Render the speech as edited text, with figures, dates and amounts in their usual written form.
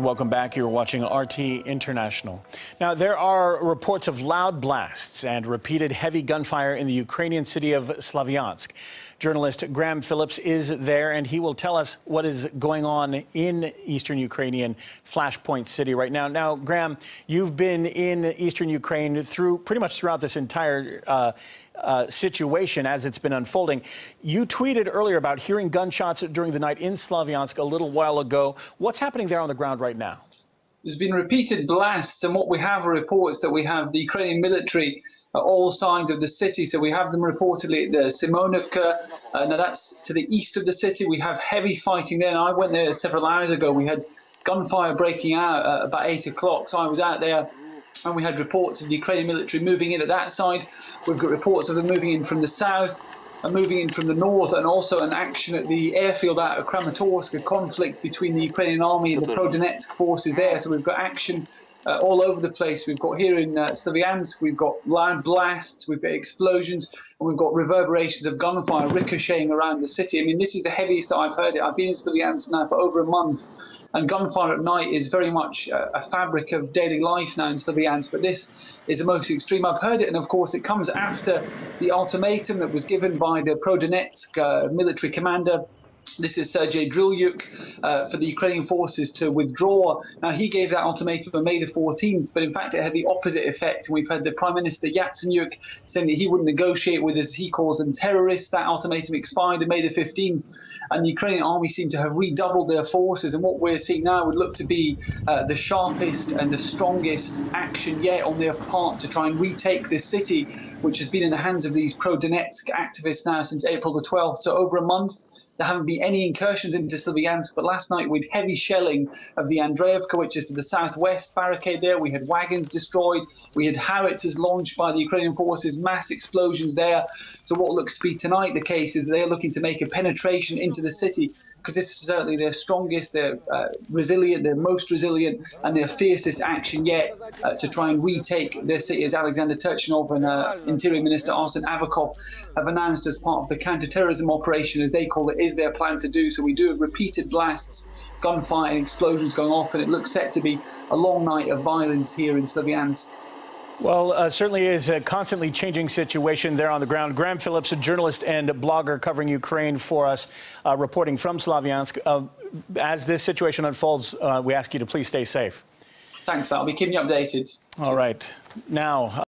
Welcome back. You're watching RT International. Now, there are reports of loud blasts and repeated heavy gunfire in the Ukrainian city of Slavyansk. Journalist Graham Phillips is there, and he will tell us what is going on in eastern Ukrainian Flashpoint City right now. Now, Graham, you've been in eastern Ukraine pretty much throughout this entire situation as it's been unfolding. You tweeted earlier about hearing gunshots during the night in Slavyansk a little while ago. What's happening there on the ground right now? There's been repeated blasts, and what we have are reports that we have the Ukrainian military at all sides of the city. So we have them reportedly at the Simonovka. Now that's to the east of the city. We have heavy fighting there. And I went there several hours ago. We had gunfire breaking out at about 8 o'clock. So I was out there, and we had reports of the Ukrainian military moving in at that side. We've got reports of them moving in from the south and moving in from the north, and also an action at the airfield out of Kramatorsk, a conflict between the Ukrainian army and the pro-Donetsk forces there. So we've got action all over the place. We've got here in Slavyansk, we've got loud blasts, we've got explosions, and we've got reverberations of gunfire ricocheting around the city. I mean, this is the heaviest that I've heard it. I've been in Slavyansk now for over a month, and gunfire at night is very much a fabric of daily life now in Slavyansk, but this is the most extreme I've heard it. And of course, it comes after the ultimatum that was given by the pro-Donetsk military commander. This is Sergei Drilyuk for the Ukrainian forces to withdraw. Now, he gave that ultimatum on May the 14th, but in fact it had the opposite effect. And we've had the Prime Minister Yatsenyuk saying that he wouldn't negotiate with, as he calls them, terrorists. That ultimatum expired on May the 15th, and the Ukrainian army seemed to have redoubled their forces. And what we're seeing now would look to be the sharpest and the strongest action yet on their part to try and retake this city, which has been in the hands of these pro-Donetsk activists now since April the 12th. So over a month. There haven't been any incursions into Slavyansk, but last night we had heavy shelling of the Andreevka, which is to the southwest barricade there. We had wagons destroyed. We had howitzers launched by the Ukrainian forces, mass explosions there. So what looks to be tonight the case is that they're looking to make a penetration into the city, because this is certainly their strongest, their resilient, their most resilient, and their fiercest action yet to try and retake their city, as Alexander Turchinov and Interior Minister Arsen Avakov have announced as part of the counter-terrorism operation, as they call it, is their plan to do. So we do have repeated blasts, gunfire and explosions going off, and it looks set to be a long night of violence here in Slavyansk. Well, certainly is a constantly changing situation there on the ground. Graham Phillips, a journalist and blogger covering Ukraine for us, reporting from Slavyansk. As this situation unfolds, we ask you to please stay safe. Thanks, Val. I'll be keeping you updated. All right. Now.